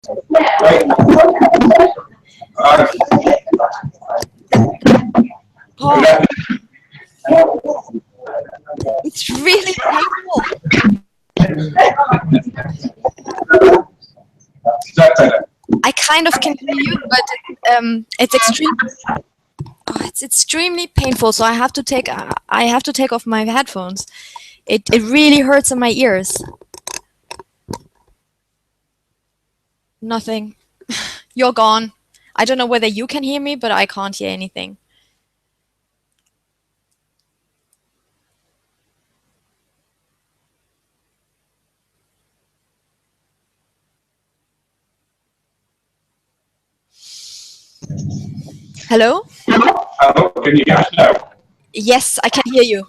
Oh, it's really painful. I kind of can hear you, but it's extreme. Oh, it's extremely painful. So I have to take off my headphones. It really hurts in my ears. Nothing. You're gone. I don't know whether you can hear me, but I can't hear anything. Hello? Hello, can you hear us now? Yes, I can hear you.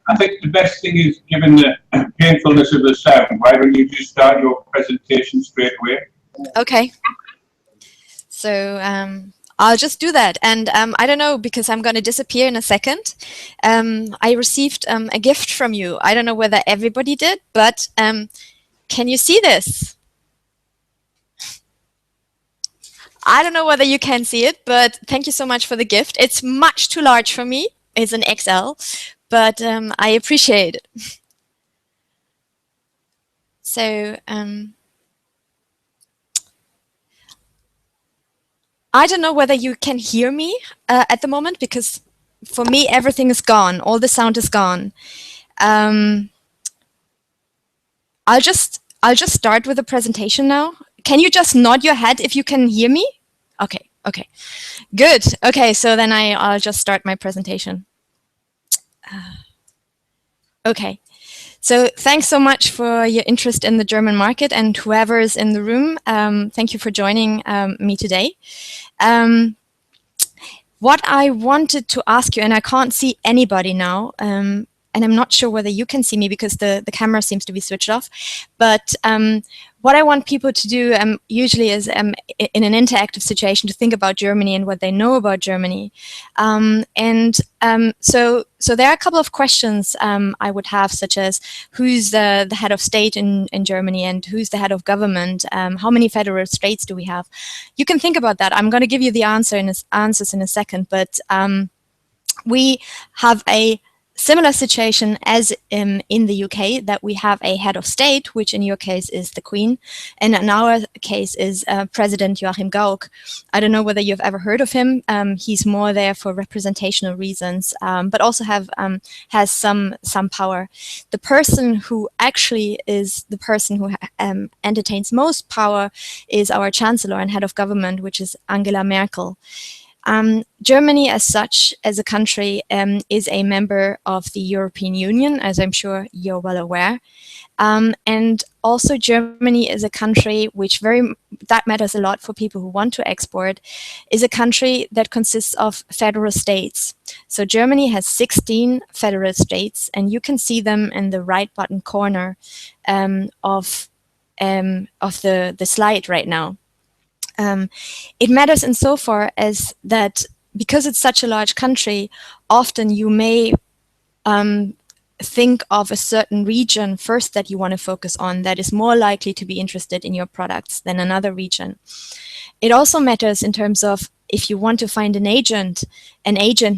I think the best thing is, given the painfulness of the sound, why don't you just start your presentation straight away? Okay. So I'll just do that. And I don't know, because I'm going to disappear in a second. I received a gift from you. I don't know whether everybody did, but can you see this? I don't know whether you can see it, but thank you so much for the gift. It's much too large for me. It's an XL, but I appreciate it. So I don't know whether you can hear me at the moment, because for me everything is gone. All the sound is gone. I'll just start with the presentation now. Can you just nod your head if you can hear me? Okay, okay, good. Okay, so then I'll just start my presentation. Okay, so thanks so much for your interest in the German market, and whoever is in the room, thank you for joining me today. What I wanted to ask you, and I can't see anybody now, and I'm not sure whether you can see me because the camera seems to be switched off, but what I want people to do usually is in an interactive situation to think about Germany and what they know about Germany. So there are a couple of questions I would have, such as who's the head of state in Germany, and who's the head of government? How many federal states do we have? You can think about that. I'm going to give you the answers in a second, but we have a similar situation as in the UK, that we have a head of state, which in your case is the Queen, and in our case is President Joachim Gauck. I don't know whether you've ever heard of him. He's more there for representational reasons, but also has some power. The person who actually is the person who entertains most power is our Chancellor and head of government, which is Angela Merkel. Germany as such, as a country, is a member of the European Union, as I'm sure you're well aware. And also Germany is a country which that matters a lot for people who want to export, is a country that consists of federal states. So Germany has 16 federal states, and you can see them in the right bottom corner of the slide right now. It matters insofar as that because it's such a large country, often you may think of a certain region first that you want to focus on that is more likely to be interested in your products than another region. It also matters in terms of if you want to find an agent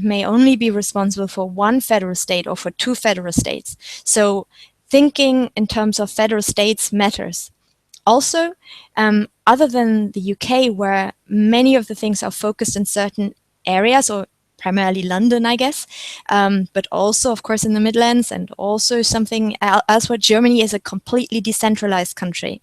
may only be responsible for one federal state or for two federal states. So thinking in terms of federal states matters. Also, other than the UK, where many of the things are focused in certain areas, or primarily London, I guess, but also, of course, in the Midlands, and also something else where Germany is a completely decentralized country.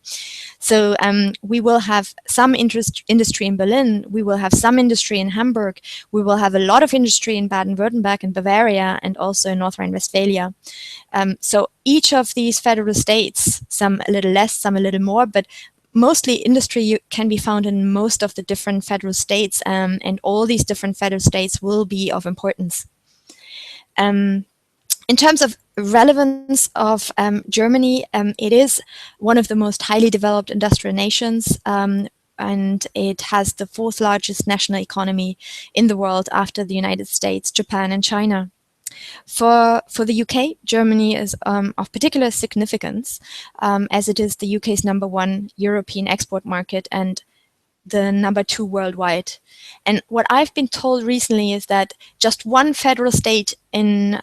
So we will have some industry in Berlin, we will have some industry in Hamburg, we will have a lot of industry in Baden-Württemberg and Bavaria, and also in North Rhine-Westphalia. So each of these federal states, some a little less, some a little more, but mostly industry can be found in most of the different federal states, and all these different federal states will be of importance. In terms of relevance of Germany, it is one of the most highly developed industrial nations, and it has the fourth largest national economy in the world after the United States, Japan, and China. For the UK, Germany is of particular significance, as it is the UK's #1 European export market and the #2 worldwide. And what I've been told recently is that just one federal state in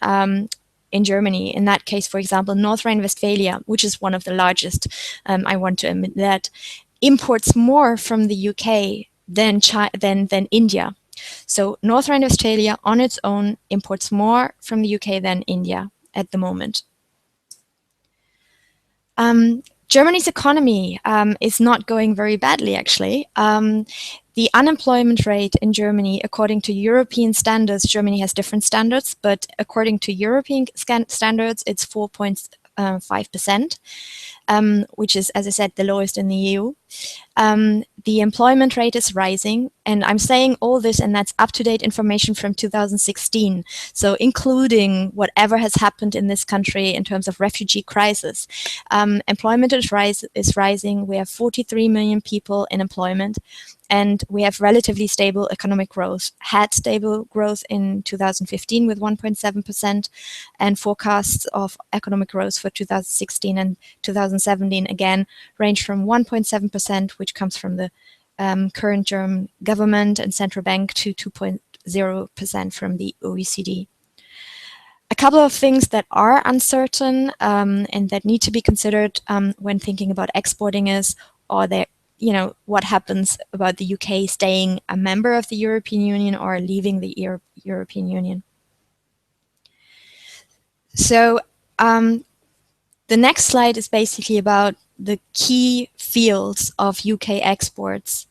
Germany, in that case, for example, North Rhine-Westphalia, which is one of the largest, I want to admit that, imports more from the UK than India. So North Rhine-Westphalia on its own imports more from the UK than India at the moment. Germany's economy is not going very badly, actually. The unemployment rate in Germany, according to European standards, Germany has different standards, but according to European standards, it's 4.5%. Which is, as I said, the lowest in the EU. The employment rate is rising, and I'm saying all this, and that's up-to-date information from 2016, so including whatever has happened in this country in terms of refugee crisis. Employment is rising. We have 43 million people in employment, and we have relatively stable economic growth. Had stable growth in 2015 with 1.7%, and forecasts of economic growth for 2016 and 2017 again range from 1.7%, which comes from the current German government and central bank, to 2.0% from the OECD. A couple of things that are uncertain and that need to be considered when thinking about exporting is, what happens about the UK staying a member of the European Union or leaving the European Union. So the next slide is basically about the key fields of UK exports.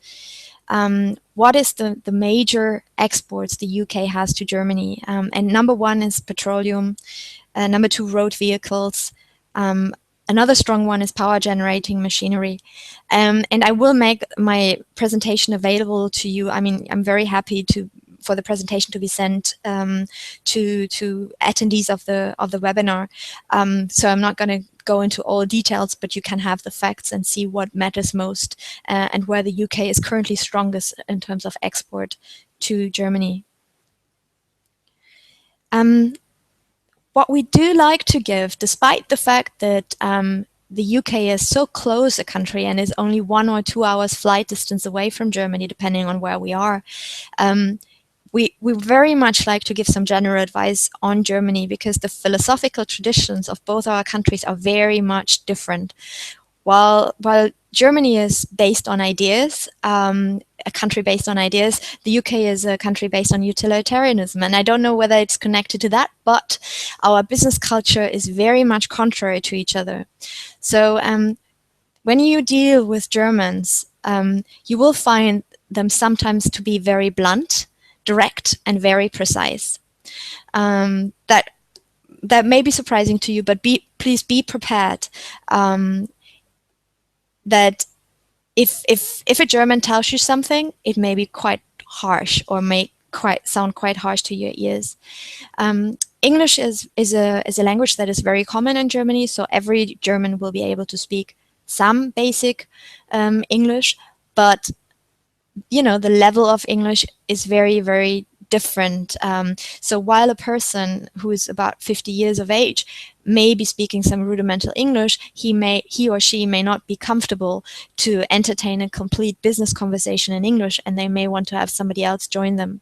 What is the major exports the UK has to Germany? And #1 is petroleum, #2 road vehicles, another strong one is power generating machinery. And I will make my presentation available to you. I mean, I'm very happy for the presentation to be sent to attendees of the webinar. So I'm not going to go into all details, but you can have the facts and see what matters most and where the UK is currently strongest in terms of export to Germany. What we do like to give, despite the fact that the UK is so close a country and is only 1 or 2 hours flight distance away from Germany, depending on where we are, we very much like to give some general advice on Germany, because the philosophical traditions of both our countries are very much different. While Germany is based on ideas, a country based on ideas, the UK is a country based on utilitarianism. And I don't know whether it's connected to that, but our business culture is very much contrary to each other. So when you deal with Germans, you will find them sometimes to be very blunt, direct, and very precise. That may be surprising to you, but please be prepared that if a German tells you something, it may be quite harsh or may sound quite harsh to your ears. English is a language that is very common in Germany, so every German will be able to speak some basic English, but the level of English is very, very different. So while a person who is about 50 years of age may be speaking some rudimental English, he or she may not be comfortable to entertain a complete business conversation in English, and they may want to have somebody else join them.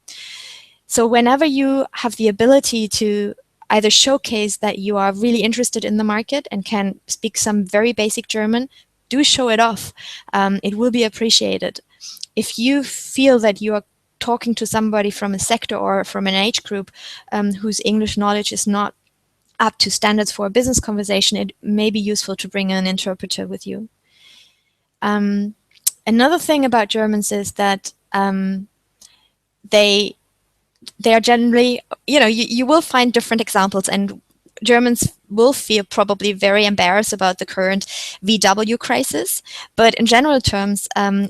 So whenever you have the ability to either showcase that you are really interested in the market and can speak some very basic German, do show it off. It will be appreciated. If you feel that you are talking to somebody from a sector or from an age group whose English knowledge is not up to standards for a business conversation, it may be useful to bring an interpreter with you. Another thing about Germans is that they are generally, you will find different examples, and Germans will feel probably very embarrassed about the current VW crisis. But in general terms,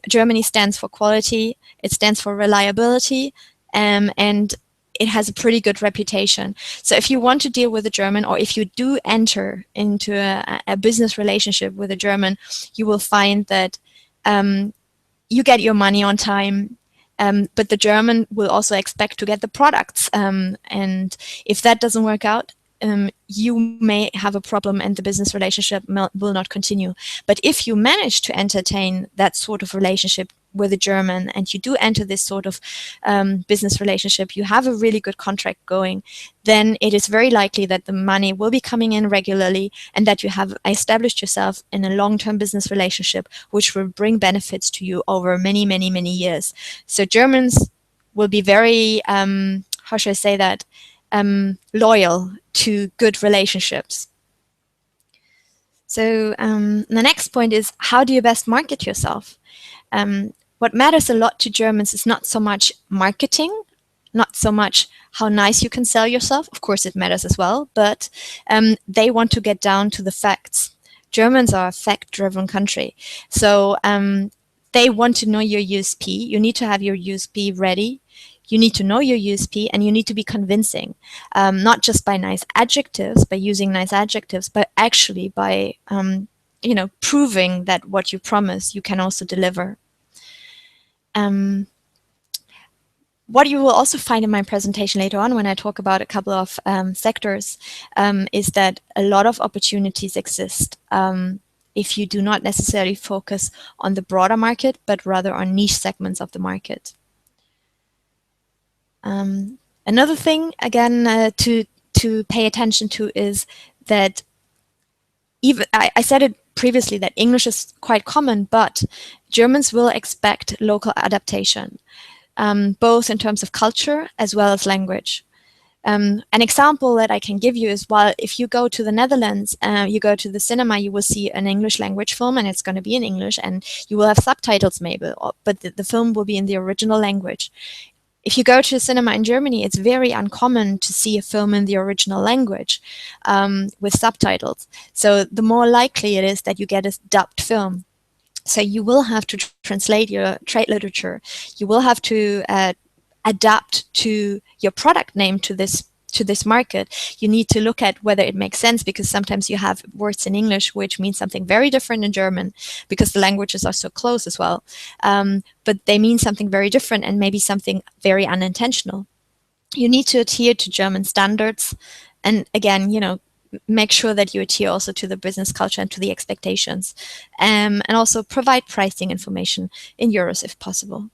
Germany stands for quality, it stands for reliability, and it has a pretty good reputation. So if you want to deal with a German, or if you do enter into a business relationship with a German, you will find that you get your money on time, But the German will also expect to get the products. And if that doesn't work out, you may have a problem and the business relationship will not continue. But if you manage to entertain that sort of relationship with a German and you do enter this sort of business relationship, you have a really good contract going, then it is very likely that the money will be coming in regularly and that you have established yourself in a long-term business relationship, which will bring benefits to you over many, many, many years. So Germans will be very, how should I say that, loyal to good relationships. So the next point is, how do you best market yourself? What matters a lot to Germans is not so much marketing, not so much how nice you can sell yourself. Of course, it matters as well, but they want to get down to the facts. Germans are a fact-driven country. So they want to know your USP. You need to have your USP ready. You need to know your USP and you need to be convincing, not just by nice adjectives, by using nice adjectives, but actually by proving that what you promise you can also deliver. What you will also find in my presentation later on when I talk about a couple of sectors is that a lot of opportunities exist if you do not necessarily focus on the broader market, but rather on niche segments of the market. Another thing, again, to pay attention to is that I said it previously that English is quite common, but Germans will expect local adaptation, both in terms of culture as well as language. An example that I can give you is, while if you go to the Netherlands, you go to the cinema, you will see an English language film and it's going to be in English and you will have subtitles maybe, but the film will be in the original language. If you go to a cinema in Germany, it's very uncommon to see a film in the original language with subtitles. So the more likely it is that you get a dubbed film. So you will have to translate your trade literature. You will have to adapt to your product name to this market. You need to look at whether it makes sense, because sometimes you have words in English which mean something very different in German, because the languages are so close as well. But they mean something very different and maybe something very unintentional. You need to adhere to German standards, and again, make sure that you adhere also to the business culture and to the expectations, and also provide pricing information in euros if possible.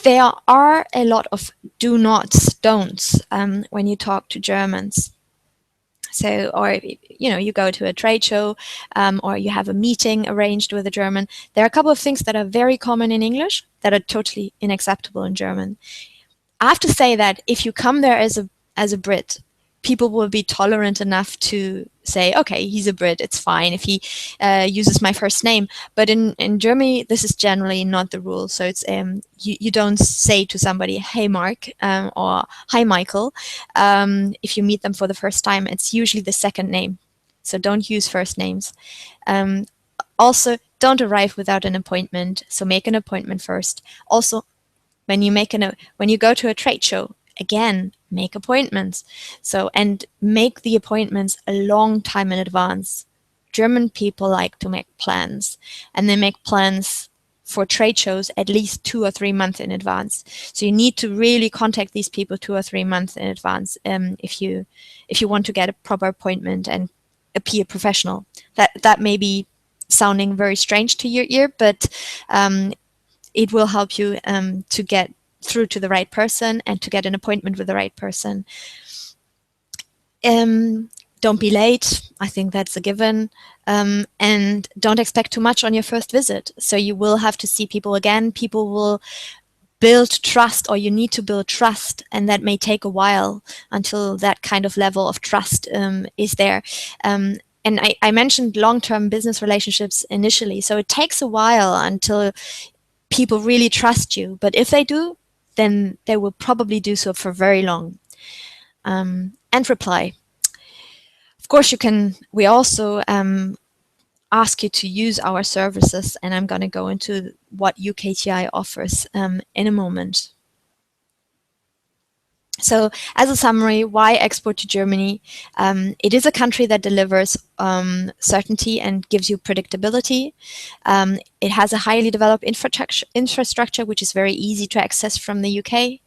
There are a lot of do nots, don'ts when you talk to Germans. So, or you go to a trade show or you have a meeting arranged with a German. There are a couple of things that are very common in English that are totally unacceptable in German. I have to say that if you come there as a Brit, people will be tolerant enough to say, okay, he's a Brit, it's fine if he uses my first name. But in Germany, this is generally not the rule. So it's you don't say to somebody, hey, Mark, or hi, Michael. If you meet them for the first time, it's usually the second name. So don't use first names. Also, don't arrive without an appointment. So make an appointment first. Also, when you go to a trade show, again, make appointments. So, and make the appointments a long time in advance. German people like to make plans, and they make plans for trade shows at least 2 or 3 months in advance. So you need to really contact these people 2 or 3 months in advance if you want to get a proper appointment and appear professional. That may be sounding very strange to your ear, but it will help you to get through to the right person and to get an appointment with the right person. Don't be late. I think that's a given. And don't expect too much on your first visit. So you will have to see people again. People will build trust, or you need to build trust, and that may take a while until that kind of level of trust is there. And I mentioned long-term business relationships initially. So it takes a while until people really trust you. But if they do, then they will probably do so for very long. And reply. Of course, we also ask you to use our services, and I'm going to go into what UKTI offers in a moment. So as a summary, why export to Germany? It is a country that delivers certainty and gives you predictability. It has a highly developed infrastructure, which is very easy to access from the UK.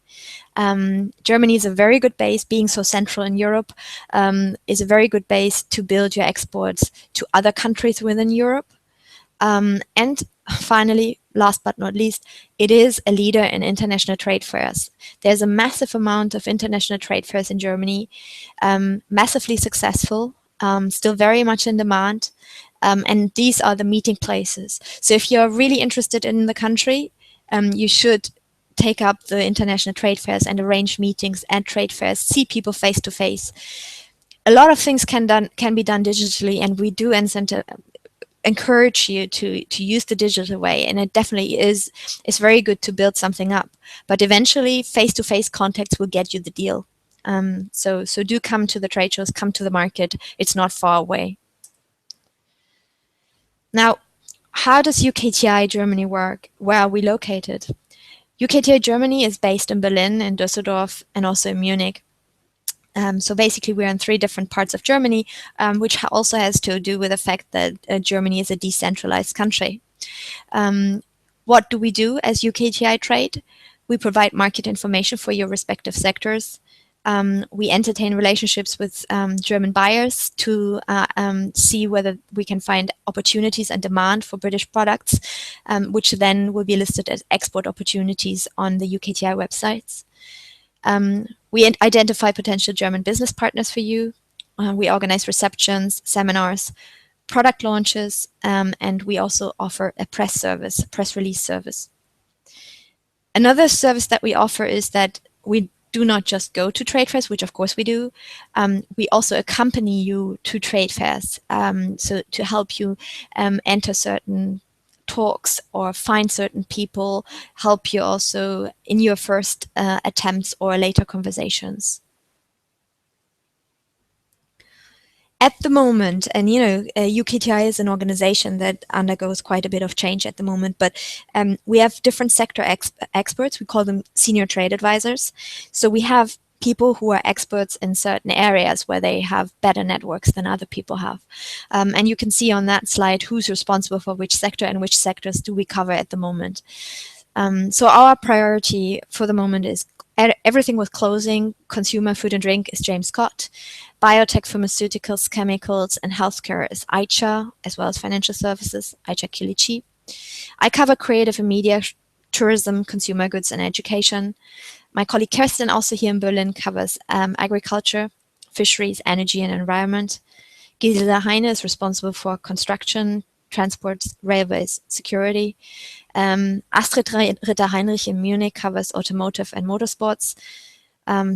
Germany is a very good base, being so central in Europe, is a very good base to build your exports to other countries within Europe. And finally, last but not least, it is a leader in international trade fairs. There's a massive amount of international trade fairs in Germany, massively successful, still very much in demand. And these are the meeting places. So if you're really interested in the country, you should take up the international trade fairs and arrange meetings and trade fairs, see people face to face. A lot of things can be done digitally, and we do encourage you to use the digital way, and it definitely is very good to build something up. But eventually, face-to-face contacts will get you the deal. So do come to the trade shows, come to the market. It's not far away. Now, how does UKTI Germany work? Where are we located? UKTI Germany is based in Berlin, in Düsseldorf, and also in Munich. So basically, we're in 3 different parts of Germany, which also has to do with the fact that Germany is a decentralized country. What do we do as UKTI Trade? We provide market information for your respective sectors. We entertain relationships with German buyers to see whether we can find opportunities and demand for British products, which then will be listed as export opportunities on the UKTI websites. We identify potential German business partners for you. We organize receptions, seminars, product launches, and we also offer a press release service. Another service that we offer is that we do not just go to trade fairs, which of course we do. We also accompany you to trade fairs, so to help you enter certain talks or find certain people, help you also in your first attempts or later conversations. At the moment, and UKTI is an organization that undergoes quite a bit of change at the moment, but we have different sector experts. We call them senior trade advisors. So we have people who are experts in certain areas where they have better networks than other people have. And you can see on that slide who's responsible for which sector and which sectors do we cover at the moment. So our priority for the moment is everything with clothing, consumer, food and drink is James Scott. Biotech, pharmaceuticals, chemicals, and healthcare is Aicha, as well as financial services, Aicha Kilici. I cover creative and media, tourism, consumer goods, and education. My colleague Kerstin, also here in Berlin, covers agriculture, fisheries, energy, and environment. Gisela Heine is responsible for construction, transport, railways, security. Astrid Ritter-Heinrich in Munich covers automotive and motorsports.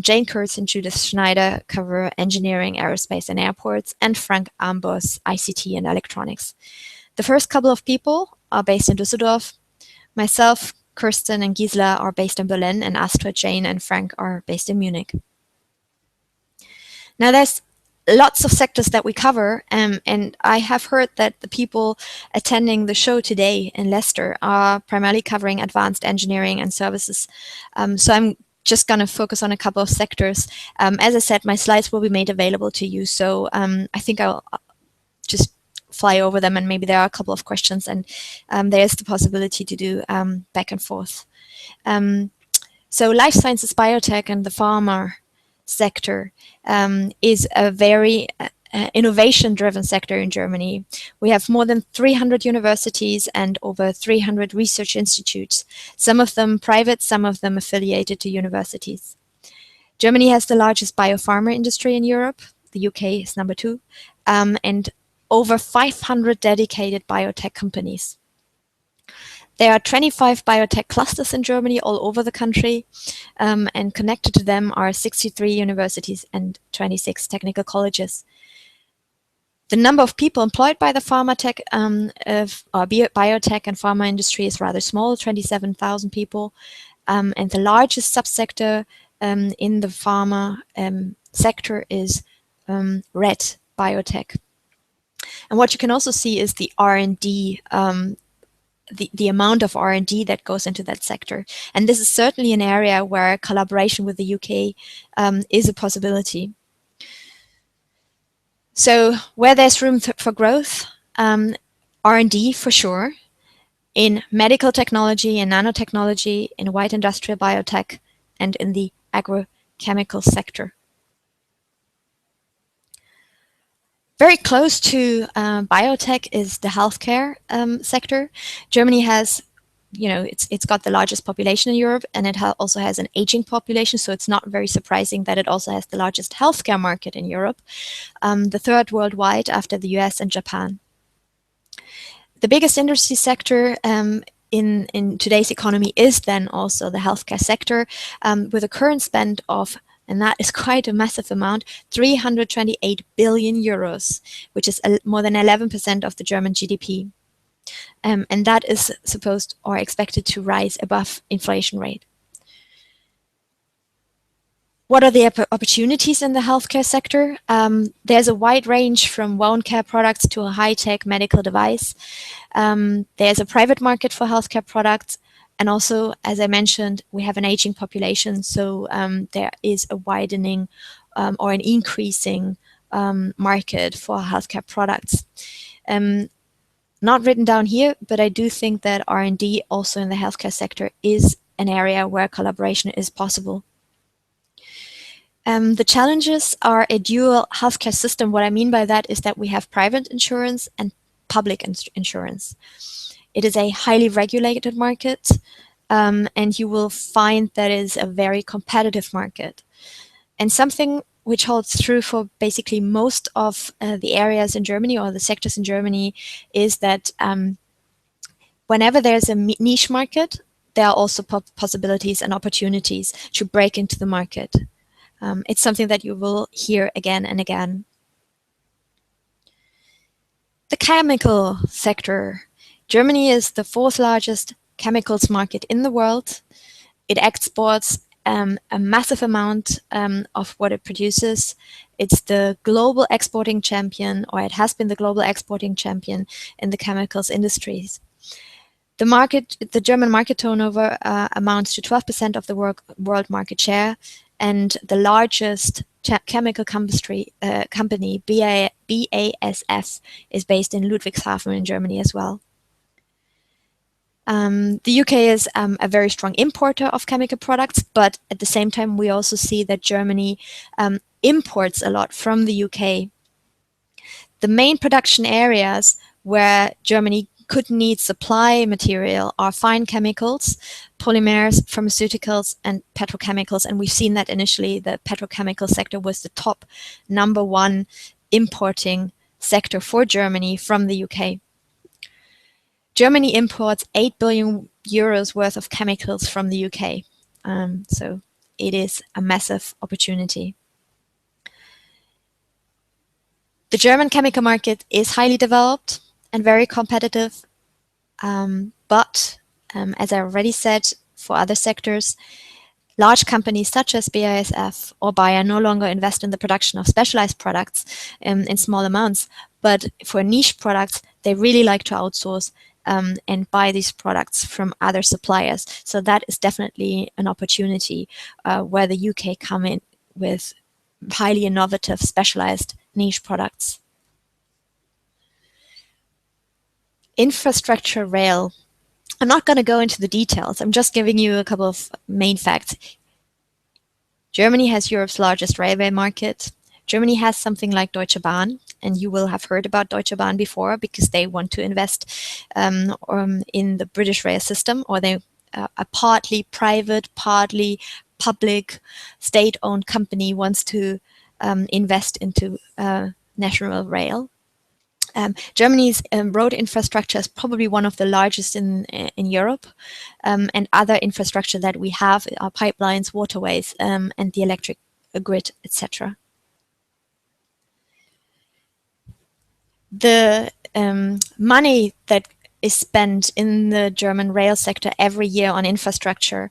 Jane Kurtz and Judith Schneider cover engineering, aerospace, and airports, and Frank Ambos, ICT and electronics. The first couple of people are based in Düsseldorf. Myself, Kirsten, and Gisela are based in Berlin, and Astrid, Jane, and Frank are based in Munich. Now, there's lots of sectors that we cover, and I have heard that the people attending the show today in Leicester are primarily covering advanced engineering and services. So I'm just going to focus on a couple of sectors. As I said, my slides will be made available to you, so I think I'll just fly over them, and maybe there are a couple of questions, and there's the possibility to do back and forth. So life sciences, biotech, and the pharma sector is a very innovation-driven sector in Germany. We have more than 300 universities and over 300 research institutes, some of them private, some of them affiliated to universities. Germany has the largest biopharma industry in Europe. The UK is number 2, and over 500 dedicated biotech companies. There are 25 biotech clusters in Germany all over the country, and connected to them are 63 universities and 26 technical colleges. The number of people employed by the biotech and pharma industry is rather small, 27,000 people, and the largest subsector in the pharma sector is red biotech. And what you can also see is the R&D the amount of R&D that goes into that sector. And this is certainly an area where collaboration with the UK is a possibility. So where there's room for growth, R&D for sure, in medical technology and nanotechnology, in white industrial biotech, and in the agrochemical sector. Very close to biotech is the healthcare sector. Germany has, it's got the largest population in Europe, and it also has an aging population, so it's not very surprising that it also has the largest healthcare market in Europe, the third worldwide after the US and Japan. The biggest industry sector in today's economy is then also the healthcare sector, with a current spend of, and that is quite a massive amount, 328 billion euros, which is more than 11% of the German GDP. And that is supposed or expected to rise above inflation rate. What are the opportunities in the healthcare sector? There's a wide range from wound care products to a high-tech medical device. There's a private market for healthcare products. And also, as I mentioned, we have an aging population, so there is a widening or an increasing market for healthcare products. Not written down here, but I do think that R&D also in the healthcare sector is an area where collaboration is possible. The challenges are a dual healthcare system. What I mean by that is that we have private insurance and public insurance. It is a highly regulated market, and you will find that it is a very competitive market. And something which holds true for basically most of the areas in Germany or the sectors in Germany is that whenever there's a niche market, there are also possibilities and opportunities to break into the market. It's something that you will hear again and again. The chemical sector. Germany is the fourth largest chemicals market in the world. It exports a massive amount of what it produces. It's the global exporting champion, or it has been the global exporting champion in the chemicals industries. The German market turnover amounts to 12% of the world market share, and the largest chemical company, BASF, is based in Ludwigshafen in Germany as well. The UK is a very strong importer of chemical products, but at the same time, we also see that Germany imports a lot from the UK. The main production areas where Germany could need supply material are fine chemicals, polymers, pharmaceuticals, and petrochemicals. And we've seen that initially the petrochemical sector was the top #1 importing sector for Germany from the UK. Germany imports 8 billion euros worth of chemicals from the UK. So it is a massive opportunity. The German chemical market is highly developed and very competitive, but as I already said, for other sectors, large companies such as BASF or Bayer no longer invest in the production of specialized products in small amounts, but for niche products, they really like to outsource and buy these products from other suppliers. So that is definitely an opportunity where the UK come in with highly innovative, specialized niche products. Infrastructure rail. I'm not going to go into the details. I'm just giving you a couple of main facts. Germany has Europe's largest railway market. Germany has something like Deutsche Bahn, and you will have heard about Deutsche Bahn before because they want to invest in the British rail system, or they a partly private, partly public, state-owned company wants to invest into national rail. Germany's road infrastructure is probably one of the largest in Europe, and other infrastructure that we have are pipelines, waterways, and the electric grid, etc. The money that is spent in the German rail sector every year on infrastructure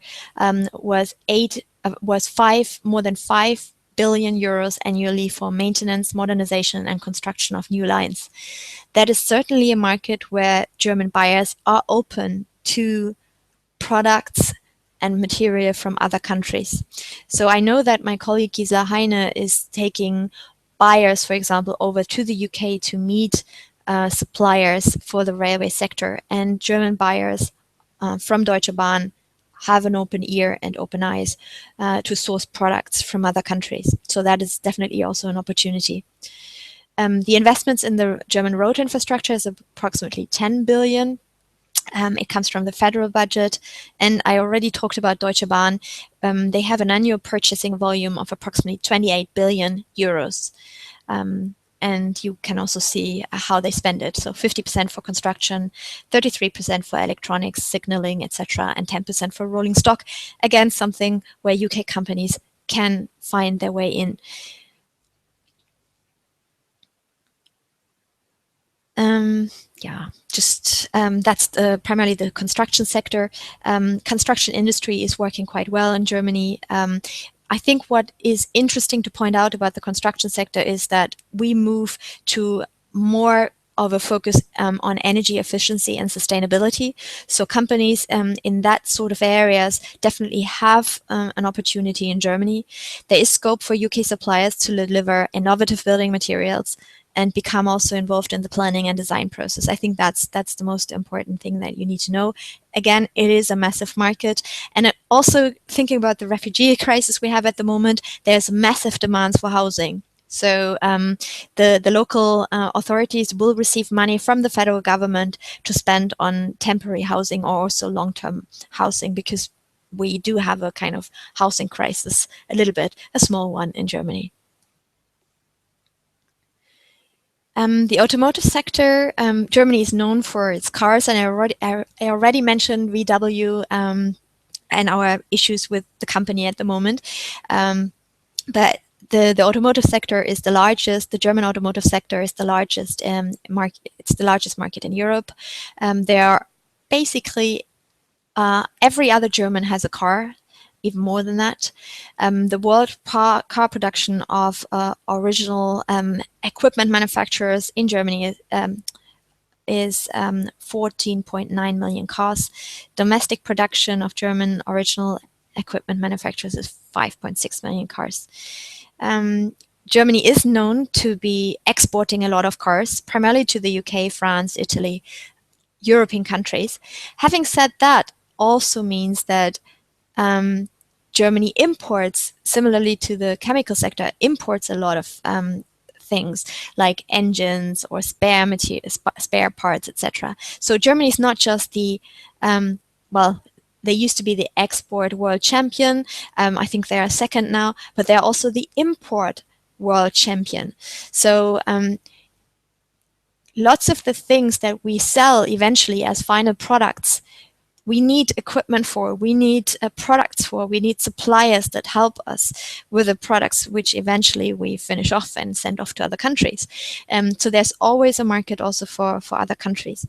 was more than 5 billion euros annually for maintenance, modernization, and construction of new lines. That is certainly a market where German buyers are open to products and material from other countries. So I know that my colleague Gisela Heine is taking buyers, for example, over to the UK to meet suppliers for the railway sector, and German buyers from Deutsche Bahn have an open ear and open eyes to source products from other countries. So that is definitely also an opportunity. The investments in the German road infrastructure is approximately 10 billion. It comes from the federal budget. And I already talked about Deutsche Bahn. They have an annual purchasing volume of approximately 28 billion euros. And you can also see how they spend it. So 50% for construction, 33% for electronics, signaling, etc., and 10% for rolling stock. Again, something where UK companies can find their way in. That's primarily the construction sector. Construction industry is working quite well in Germany. I think what is interesting to point out about the construction sector is that we move to more of a focus on energy efficiency and sustainability. So companies in that sort of areas definitely have an opportunity in Germany. There is scope for UK suppliers to deliver innovative building materials and become also involved in the planning and design process. I think that's the most important thing that you need to know. Again, it is a massive market. And also thinking about the refugee crisis we have at the moment, there's massive demands for housing. So the local authorities will receive money from the federal government to spend on temporary housing or also long-term housing, because we do have a kind of housing crisis, a little bit, a small one in Germany. The automotive sector, Germany is known for its cars, and I already mentioned VW and our issues with the company at the moment. But the automotive sector is the largest. The German automotive sector is the largest market. It's the largest market in Europe. There are basically every other German has a car. Even more than that. The world car production of original equipment manufacturers in Germany is 14.9 million cars. Domestic production of German original equipment manufacturers is 5.6 million cars. Germany is known to be exporting a lot of cars, primarily to the UK, France, Italy, European countries. Having said that, also means that Germany imports, similarly to the chemical sector, imports a lot of things like engines or spare parts, etc. So Germany is not just the, they used to be the export world champion. I think they are second now, but they're also the import world champion. So lots of the things that we sell eventually as final products, we need equipment for, we need products for, we need suppliers that help us with the products which eventually we finish off and send off to other countries. So there's always a market also for other countries.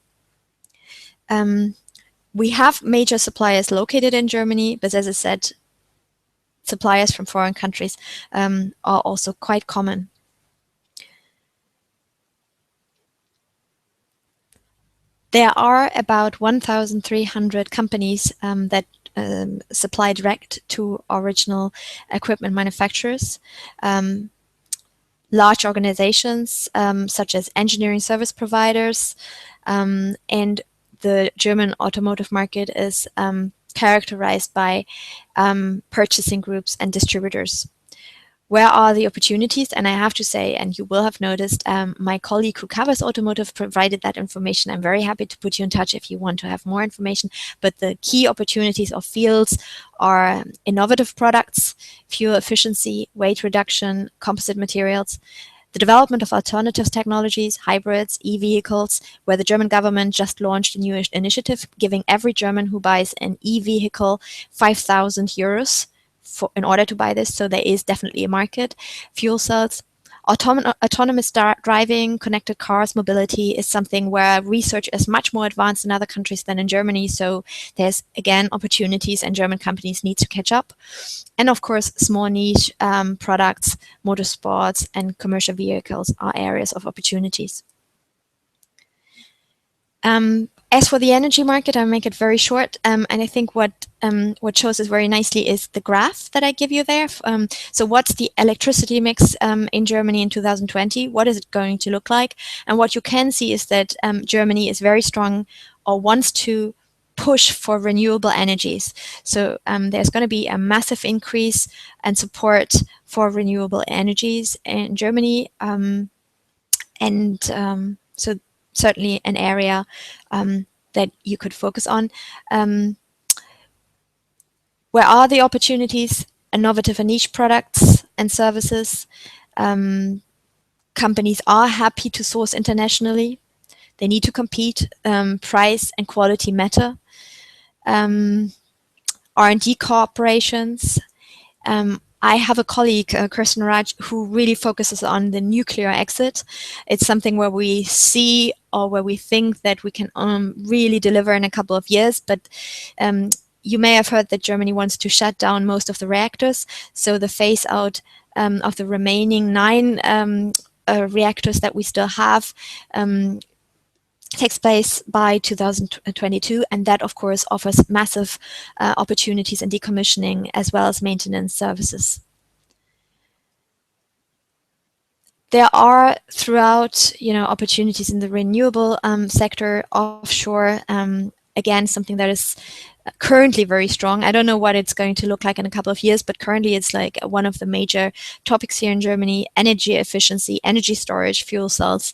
We have major suppliers located in Germany, but as I said, suppliers from foreign countries are also quite common. There are about 1,300 companies that supply direct to original equipment manufacturers. Large organizations such as engineering service providers, and the German automotive market is characterized by purchasing groups and distributors. Where are the opportunities? And I have to say, and you will have noticed, my colleague who covers automotive provided that information. I'm very happy to put you in touch if you want to have more information. But the key opportunities or fields are innovative products, fuel efficiency, weight reduction, composite materials, the development of alternative technologies, hybrids, e-vehicles, where the German government just launched a new initiative giving every German who buys an e-vehicle 5,000 euros in order to buy this, so there is definitely a market. Fuel cells, Autonomous driving, connected cars, mobility is something where research is much more advanced in other countries than in Germany. So there's, again, opportunities, and German companies need to catch up. And of course, small niche products, motorsports, and commercial vehicles are areas of opportunities. As for the energy market, I'll make it very short, and I think what shows this very nicely is the graph that I give you there. So what's the electricity mix in Germany in 2020? What is it going to look like? And what you can see is that Germany is very strong, or wants to push for renewable energies. So there's going to be a massive increase and support for renewable energies in Germany, so certainly an area that you could focus on. Where are the opportunities? Innovative and niche products and services. Companies are happy to source internationally. They need to compete. Price and quality matter. R&D cooperations. I have a colleague, Kirsten Raj, who really focuses on the nuclear exit. It's something where we see, or where we think that we can really deliver in a couple of years. But you may have heard that Germany wants to shut down most of the reactors. So the phase out of the remaining 9 reactors that we still have takes place by 2022, and that of course offers massive opportunities in decommissioning as well as maintenance services. There are throughout, opportunities in the renewable sector, offshore, again, something that is currently very strong. I don't know what it's going to look like in a couple of years, but currently it's like one of the major topics here in Germany: energy efficiency, energy storage, fuel cells.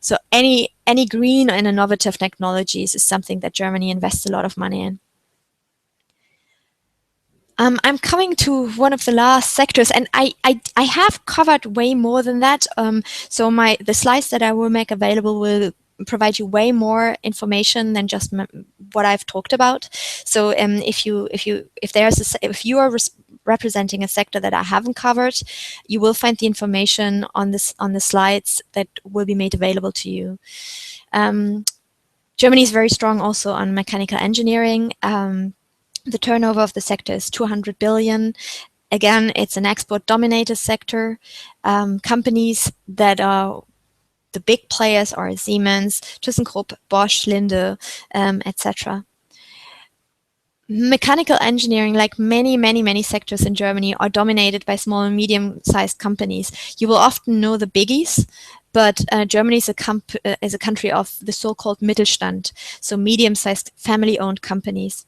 So any green and innovative technologies is something that Germany invests a lot of money in. I'm coming to one of the last sectors, and I have covered way more than that. So the slides that I will make available will provide you way more information than just what I've talked about. So if you are representing a sector that I haven't covered, you will find the information on the slides that will be made available to you. Germany is very strong also on mechanical engineering. The turnover of the sector is 200 billion. Again, it's an export-dominated sector. Companies that are the big players are Siemens, ThyssenKrupp, Bosch, Linde, etc. Mechanical engineering, like many sectors in Germany, are dominated by small and medium-sized companies. You will often know the biggies, but Germany is a country of the so-called Mittelstand, so medium-sized family-owned companies.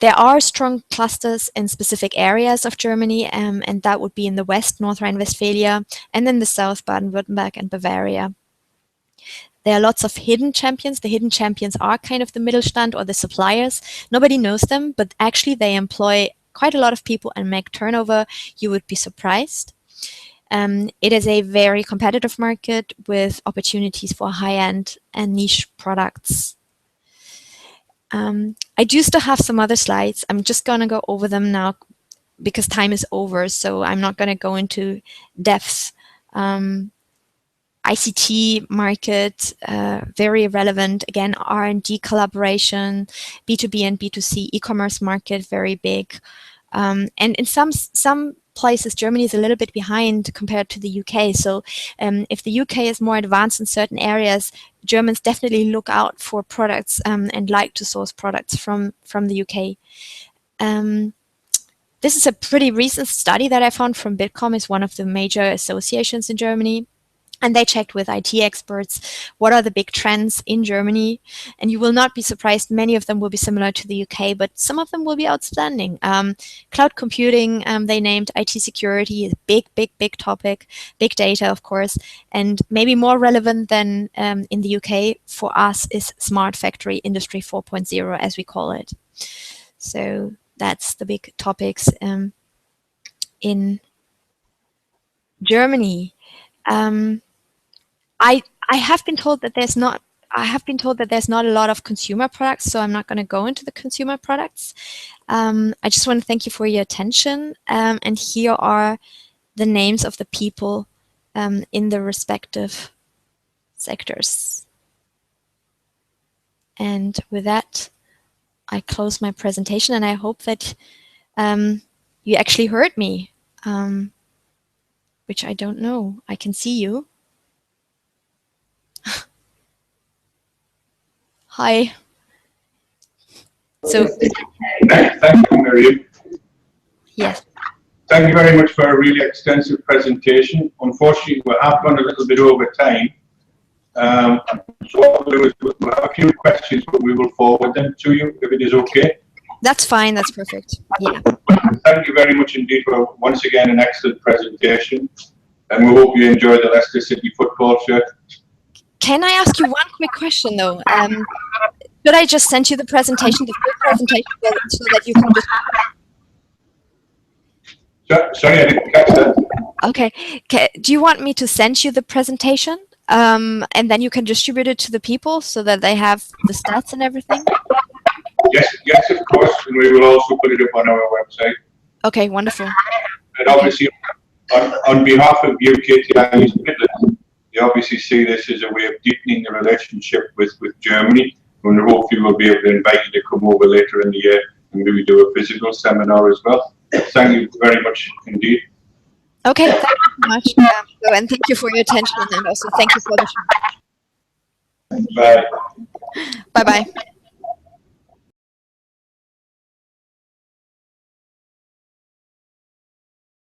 There are strong clusters in specific areas of Germany, and that would be in the west, North Rhine-Westphalia, and in the south, Baden-Württemberg and Bavaria. There are lots of hidden champions. The hidden champions are kind of the Mittelstand, or the suppliers. Nobody knows them, but actually they employ quite a lot of people and make turnover. You would be surprised. It is a very competitive market with opportunities for high-end and niche products. I do still have some other slides. I'm just going to go over them now because time is over, so I'm not going to go into depth. ICT market, very relevant. Again, R&D collaboration, B2B and B2C e-commerce market, very big. And in some places, Germany is a little bit behind compared to the UK. So if the UK is more advanced in certain areas, Germans definitely look out for products and like to source products from the UK. This is a pretty recent study that I found from Bitkom. It's one of the major associations in Germany. And they checked with IT experts what are the big trends in Germany. And you will not be surprised, many of them will be similar to the UK, but some of them will be outstanding. Cloud computing, they named IT security, is a big topic, big data, of course. And maybe more relevant than in the UK for us is smart factory, industry 4.0, as we call it. So that's the big topics in Germany. I have been told that there's not a lot of consumer products, so I'm not going to go into the consumer products. I just want to thank you for your attention. And here are the names of the people in the respective sectors. And with that, I close my presentation, and I hope that you actually heard me, which I don't know. I can see you. Hi. So, Thank you, Miriam. yes. Thank you very much for a really extensive presentation. Unfortunately, we have gone a little bit over time. So what we'll do is we'll have a few questions, but we will forward them to you if it is okay. That's fine. That's perfect. Yeah. Thank you very much indeed for once again an excellent presentation, and we hope you enjoy the Leicester City football shirt. Can I ask you one quick question though? Should I just send you the presentation, the full presentation, so that you can just... Sorry, I didn't catch that. Okay. Do you want me to send you the presentation, and then you can distribute it to the people so that they have the stats and everything? Yes, of course, and we will also put it up on our website. Okay, wonderful. And obviously, on behalf of UKTI East Midlands, they obviously see this as a way of deepening the relationship with Germany, and hopefully we'll be able to invite you to come over later in the year and maybe do a physical seminar as well. Thank you very much indeed. Okay, thank you so much. And thank you for your attention, and also thank you for the show. Bye. Bye-bye.